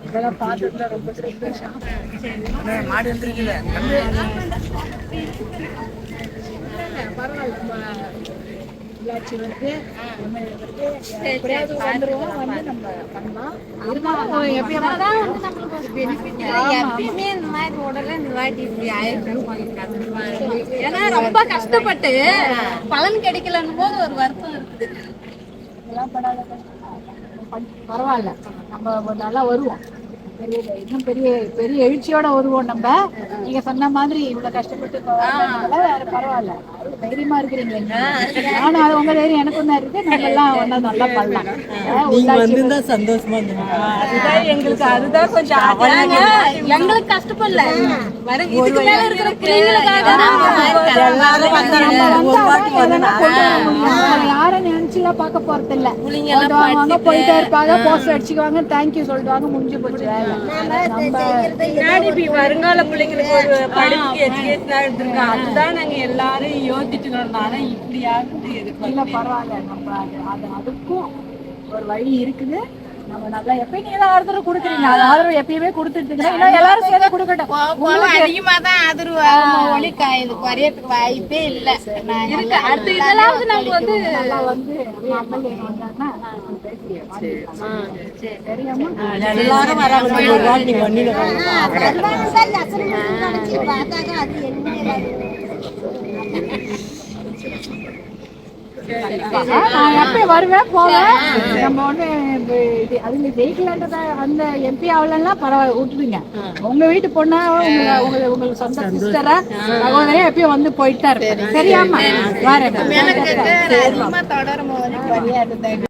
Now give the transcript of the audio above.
இதெல்லாம் பார்த்ததுல ரொம்ப சந்தோஷம். மாடு வந்துருக்குல்ல பரவாயில்ல. நம்ம உள்ளாட்சி வந்து எப்படியாவது வந்துருவோம், வந்து நம்ம பண்ணலாம். எப்பயுமே இந்த மாதிரி உடல இந்த வாட்டி இப்படி ஆயிருக்கும். ஏன்னா ரொம்ப கஷ்டப்பட்டு பலன் கிடைக்கலன்னு போது ஒரு வருத்தம் இருக்குது. பரவாயில்ல, நம்ம நல்லா வருவோம். இன்னும் பெரிய பெரிய எழுச்சியோட வருவோம். நம்ம நீங்க சொன்ன மாதிரி இவ்வளவு கஷ்டப்பட்டு பரவாயில்ல, தைரியமா இருக்கிறீங்க. நானும் அது உங்க தைரியம் எனக்கும் தான் இருக்கு. நம்ம எல்லாம் நல்லா பண்ணலாம். சந்தோஷமா எங்களுக்கு அதுதான் கொஞ்சம் எங்களுக்கு கஷ்டப்படல, இதுக்கு மேல இருக்கிற பிள்ளைங்களுக்காக யாரும் நினைச்சுலாம் பார்க்க போறது இல்ல. போயிட்டே இருப்பாங்க, போஸ்ட் அடிச்சுக்குவாங்க, தேங்க்யூ சொல்லுவாங்க, முடிஞ்சு போச்சு. வருங்கால பிள்ளைங்களுக்கு ஒரு படிப்பு எஜுகேஷனா எடுத்திருக்கோம். அதுதான் நாங்க எல்லாரும் யோசிச்சுட்டு இருந்தோம். இப்படியாவது இல்ல பரவாயில்ல, நம்ம அதுக்கும் ஒரு வழி இருக்குது. நம்ம நல்லா எப்பயும் நீங்க ஆதரவு கொடுக்குறீங்க. அது ஆதரவு எப்பயுமே கொடுத்துட்டு எல்லாரும் சேர்ந்து கொடுக்கட்டும். அதிகமா தான் ஆதரவு ஒளிக்கா இது குறையறதுக்கு வாய்ப்பே இல்ல. அடுத்த இதெல்லாம் நம்ம வந்து நல்லா வந்து வந்தாங்கன்னா எல்லாரும் வராங்க. நான் எப்பயும் வருவேன் போவேன். நம்ம ஒண்ணு அதுல ஜெயிக்கலான்றத அந்த எம்பி ஆகலன்னா பரவாயில்ல, விட்டுருங்க. உங்க வீட்டு பொண்ணா உங்களுக்கு சொந்த சிஸ்டரா சகோதரியா எப்பயும் வந்து போயிட்டா இருப்பேன். சரியாமா? வரேன். தொடரும் போது